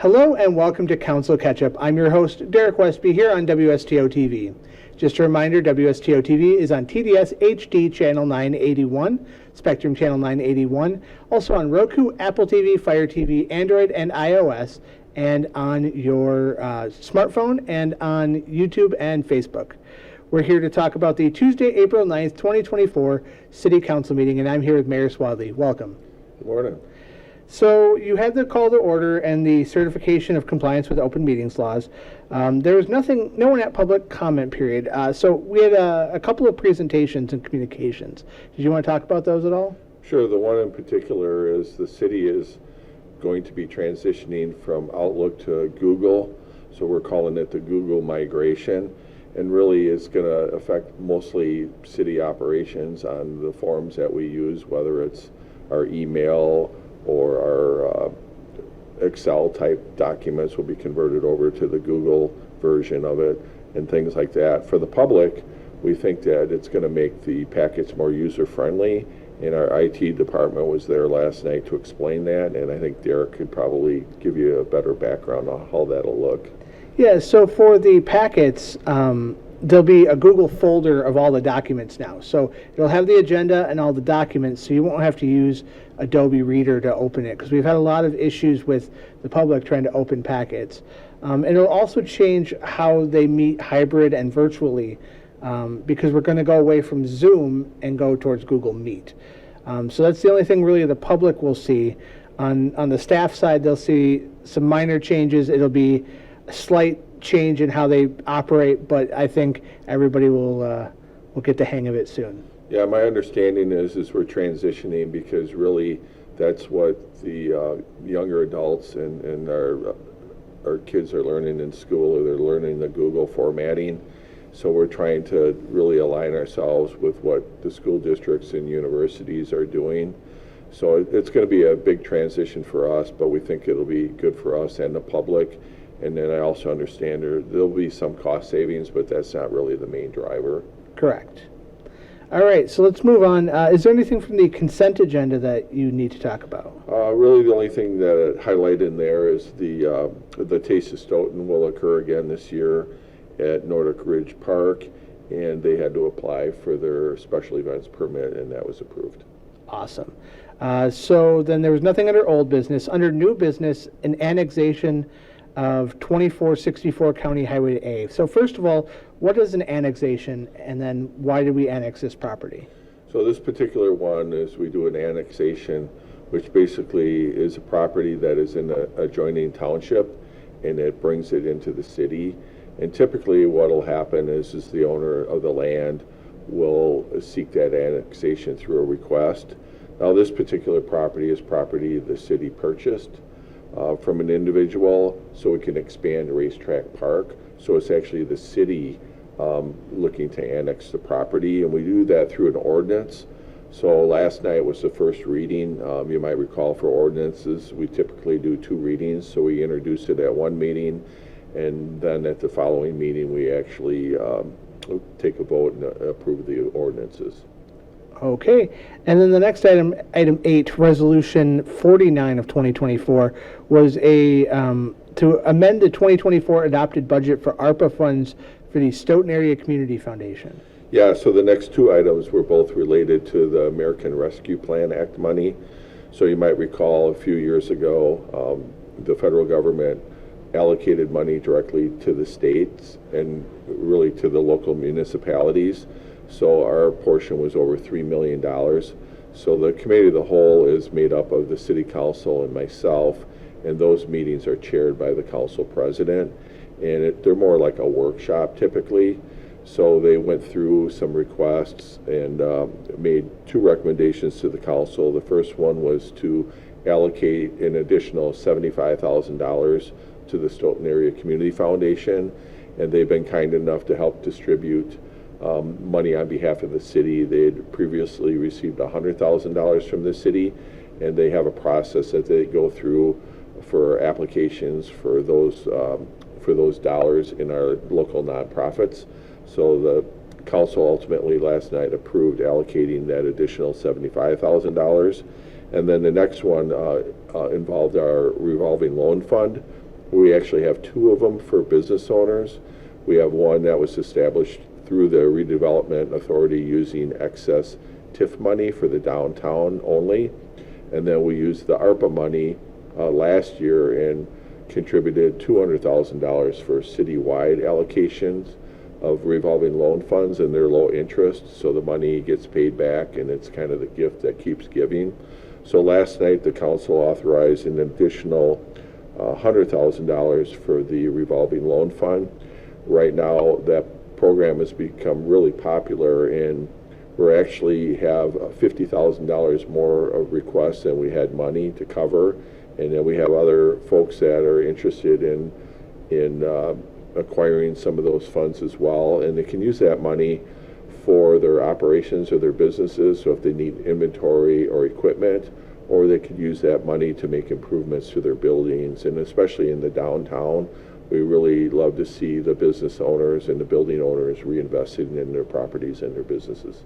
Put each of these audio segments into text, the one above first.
Hello and welcome to Council Catch-Up. I'm your host, Derek Westby, here on WSTO TV. Just a reminder, WSTO TV is on TDS HD Channel 981, Spectrum Channel 981, also on Roku, Apple TV, Fire TV, Android, and iOS, and on your smartphone, and on YouTube and Facebook. We're here to talk about the Tuesday, April 9th, 2024 City Council meeting, and I'm here with Mayor Swadley. Welcome. Good morning. So you had the call to order and the certification of compliance with open meetings laws. There was no one at public comment period. So we had a couple of presentations and communications. Did you want to talk about those at all? Sure. The one in particular is the city is going to be transitioning from Outlook to Google. So we're calling it the Google migration. And really it's going to affect mostly city operations on the forms that we use, whether it's our email or our Excel type documents will be converted over to the Google version of it and things like that. For the public, we think that it's going to make the packets more user friendly, and our IT department was there last night to explain that, and I think Derek could probably give you a better background on how that'll look. Yeah, so for the packets, there'll be a Google folder of all the documents now. So it'll have the agenda and all the documents, so you won't have to use Adobe Reader to open it, because we've had a lot of issues with the public trying to open packets. And it'll also change how they meet hybrid and virtually, because we're going to go away from Zoom and go towards Google Meet. So that's the only thing really the public will see. On the staff side, they'll see some minor changes. It'll be a slight change in how they operate, but I think everybody will get the hang of it soon. Yeah, my understanding is we're transitioning because really that's what the younger adults and our kids are learning in school, or they're learning the Google formatting. So we're trying to really align ourselves with what the school districts and universities are doing. So it's going to be a big transition for us, but we think it'll be good for us and the public. And then I also understand there'll be some cost savings, but that's not really the main driver. Correct. All right, so let's move on. Is there anything from the consent agenda that you need to talk about? Really the only thing that I highlighted in there is the Taste of Stoughton will occur again this year at Nordic Ridge Park, and they had to apply for their special events permit, and that was approved. Awesome. So then there was nothing under old business. Under new business, an annexation of 2464 County Highway A. So first of all, what is an annexation, and then why did we annex this property? So this particular one is we do an annexation, which basically is a property that is in an adjoining township, and it brings it into the city. And typically what will happen is the owner of the land will seek that annexation through a request. Now this particular property is property the city purchased from an individual, so it can expand Racetrack Park. So it's actually the city looking to annex the property, and we do that through an ordinance. So last night was the first reading. You might recall for ordinances, we typically do 2 readings, so we introduced it at one meeting, and then at the following meeting we actually take a vote and approve the ordinances. Okay, and then the next item 8, Resolution 49 of 2024, was to amend the 2024 adopted budget for ARPA funds for the Stoughton Area Community Foundation. Yeah, so the next 2 items were both related to the American Rescue Plan Act money. So you might recall a few years ago, the federal government allocated money directly to the states and really to the local municipalities. So our portion was over $3 million. So the committee of the whole is made up of the city council and myself, and those meetings are chaired by the council president. And they're more like a workshop typically. So they went through some requests and made 2 recommendations to the council. The first one was to allocate an additional $75,000 to the Stoughton Area Community Foundation, and they've been kind enough to help distribute money on behalf of the city. They had previously received $100,000 from the city, and they have a process that they go through for applications for those dollars in our local nonprofits. So the council ultimately last night approved allocating that additional $75,000. And then the next one involved our revolving loan fund. We actually have two of them for business owners. We have one that was established through the redevelopment authority using excess TIF money for the downtown only. And then we used the ARPA money last year and contributed $200,000 for citywide allocations of revolving loan funds, and they're low interest, so the money gets paid back, and it's kind of the gift that keeps giving. So last night the council authorized an additional $100,000 for the revolving loan fund. Right now that program has become really popular, and we actually have $50,000 more of requests than we had money to cover, and then we have other folks that are interested in acquiring some of those funds as well, and they can use that money for their operations or their businesses, so if they need inventory or equipment, or they could use that money to make improvements to their buildings. And especially in the downtown, we really love to see the business owners and the building owners reinvesting in their properties and their businesses.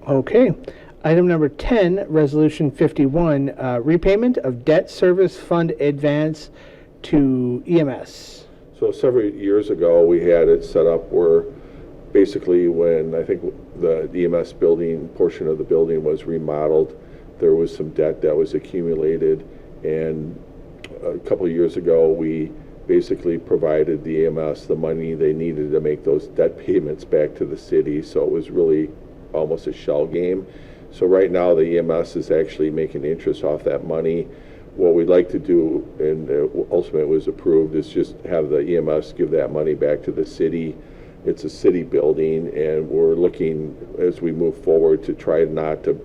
Okay. Item number 10, Resolution 51, repayment of debt service fund advance to EMS. So several years ago, we had it set up where basically when I think the EMS building, portion of the building was remodeled, there was some debt that was accumulated, and a couple of years ago, we basically provided the EMS the money they needed to make those debt payments back to the city, so it was really almost a shell game. So right now, the EMS is actually making interest off that money. What we'd like to do, and ultimately it was approved, is just have the EMS give that money back to the city. It's a city building, and we're looking as we move forward to try not to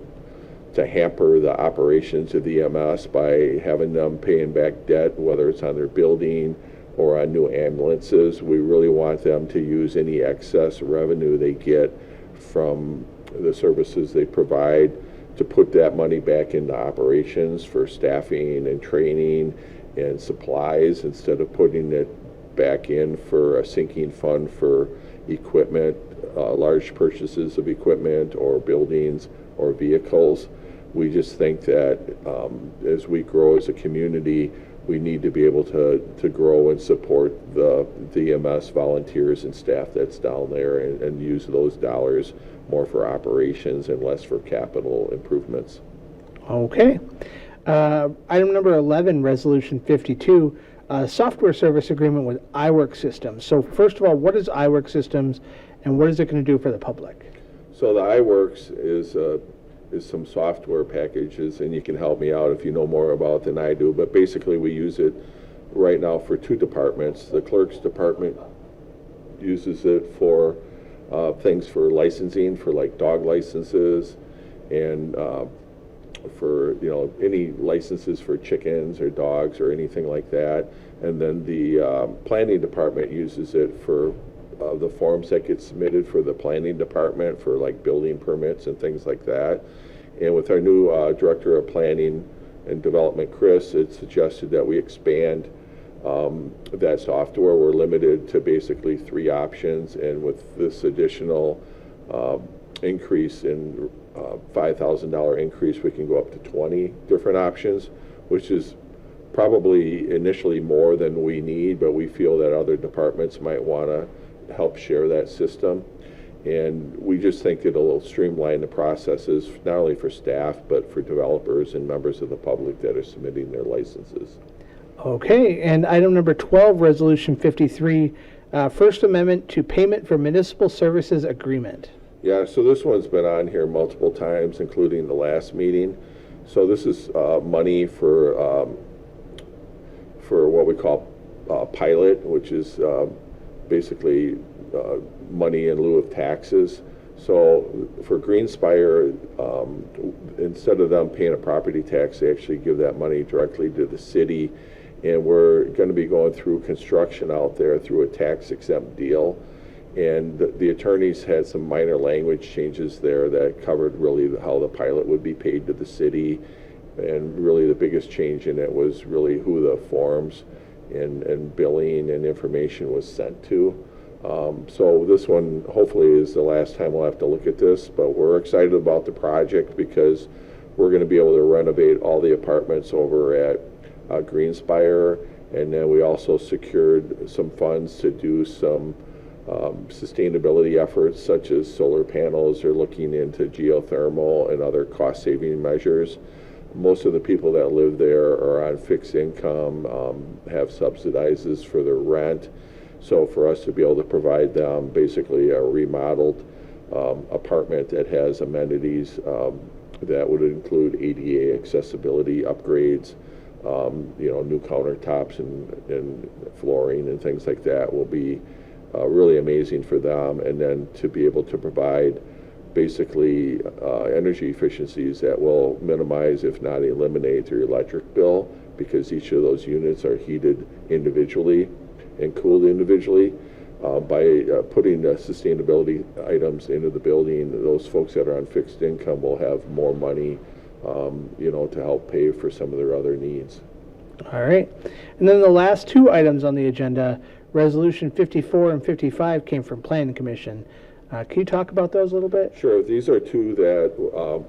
hamper the operations of the EMS by having them paying back debt, whether it's on their building or on new ambulances. We really want them to use any excess revenue they get from the services they provide to put that money back into operations for staffing and training and supplies, instead of putting it back in for a sinking fund for equipment, large purchases of equipment or buildings or vehicles. We just think that as we grow as a community, we need to be able to grow and support the EMS volunteers and staff that's down there, and use those dollars more for operations and less for capital improvements. Okay. Item number 11, Resolution 52, software service agreement with iWork Systems. So first of all, what is iWork Systems, and what is it going to do for the public? So the iWorks is some software packages, and you can help me out if you know more about it than I do, but basically we use it right now for two departments. The clerk's department uses it for things for licensing, for like dog licenses, and for any licenses for chickens or dogs or anything like that. And then the planning department uses it for the forms that get submitted for the planning department for like building permits and things like that. And with our new director of planning and development, Chris, it suggested that we expand that software. We're limited to basically 3 options, and with this additional increase in $5,000 increase, we can go up to 20 different options, which is probably initially more than we need, but we feel that other departments might want to help share that system. And we just think it'll streamline the processes, not only for staff, but for developers and members of the public that are submitting their licenses. Okay, and item number 12, Resolution 53, First Amendment to Payment for Municipal Services Agreement. Yeah, so this one's been on here multiple times, including the last meeting. So this is money for what we call pilot, which is basically money in lieu of taxes. So for Greenspire, instead of them paying a property tax, they actually give that money directly to the city. And we're going to be going through construction out there through a tax-exempt deal. And the attorneys had some minor language changes there that covered really how the pilot would be paid to the city. And really the biggest change in it was really who the forms and billing and information was sent to. So this one hopefully is the last time we'll have to look at this, but we're excited about the project because we're going to be able to renovate all the apartments over at Greenspire, And then we also secured some funds to do some sustainability efforts, such as solar panels, or looking into geothermal and other cost-saving measures. Most of the people that live there are on fixed income, have subsidizes for their rent. So for us to be able to provide them basically a remodeled apartment that has amenities that would include ADA accessibility upgrades, new countertops and flooring and things like that will be really amazing for them. And then to be able to provide basically energy efficiencies that will minimize, if not eliminate, their electric bill, because each of those units are heated individually and cooled individually. By putting the sustainability items into the building, those folks that are on fixed income will have more money, to help pay for some of their other needs. All right. And then the last two items on the agenda, Resolution 54 and 55, came from Planning Commission. Can you talk about those a little bit? Sure. These are two that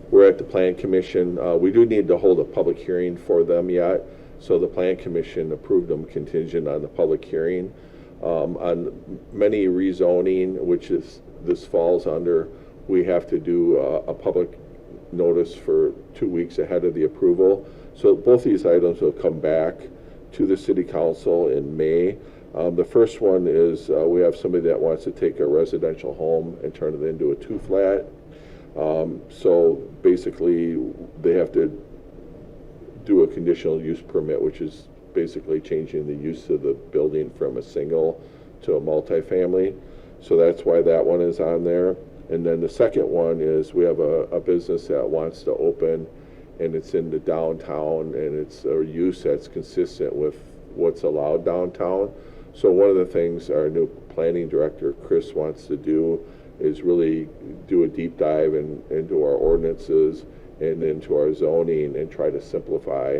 we're at the Plan Commission. We do need to hold a public hearing for them yet. So the Plan Commission approved them contingent on the public hearing. On many rezoning, which this falls under, we have to do a public notice for 2 weeks ahead of the approval. So both these items will come back to the City Council in May. The first one is we have somebody that wants to take a residential home and turn it into a 2-flat. So basically they have to do a conditional use permit, which is basically changing the use of the building from a single to a multifamily. So that's why that one is on there. And then the second one is we have a business that wants to open, and it's in the downtown, and it's a use that's consistent with what's allowed downtown. So one of the things our new planning director, Chris, wants to do is really do a deep dive into our ordinances and into our zoning and try to simplify.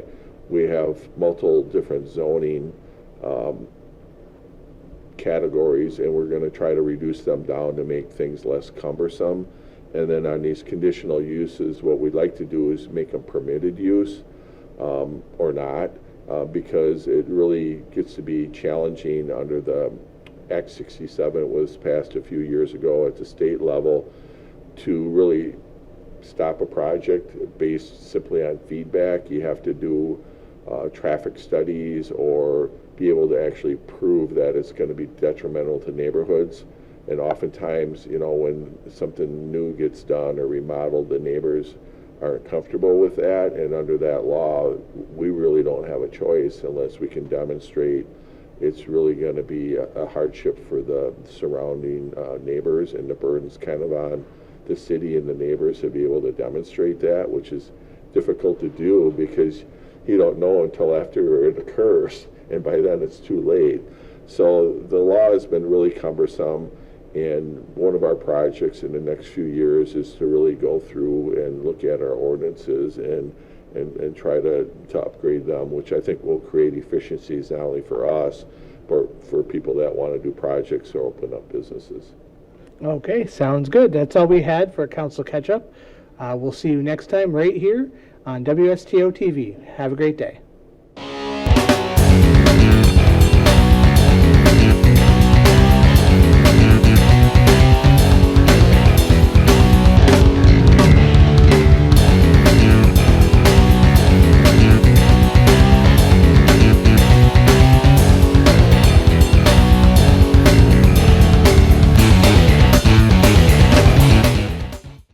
We have multiple different zoning categories, and we're going to try to reduce them down to make things less cumbersome. And then on these conditional uses, what we'd like to do is make them permitted use or not, because it really gets to be challenging under the Act 67 was passed a few years ago at the state level to really stop a project based simply on feedback. You have to do traffic studies or be able to actually prove that it's going to be detrimental to neighborhoods. And oftentimes, when something new gets done or remodeled, the neighbors aren't comfortable with that. And under that law, we really don't have a choice unless we can demonstrate it's really going to be a hardship for the surrounding neighbors, and the burden's kind of on the city and the neighbors to be able to demonstrate that, which is difficult to do because you don't know until after it occurs, and by then it's too late. So the law has been really cumbersome, and one of our projects in the next few years is to really go through and look at our ordinances and try to upgrade them, which I think will create efficiencies not only for us, but for people that want to do projects or open up businesses. Okay, sounds good. That's all we had for Council Catch Up. We'll see you next time right here on WSTO TV. Have a great day.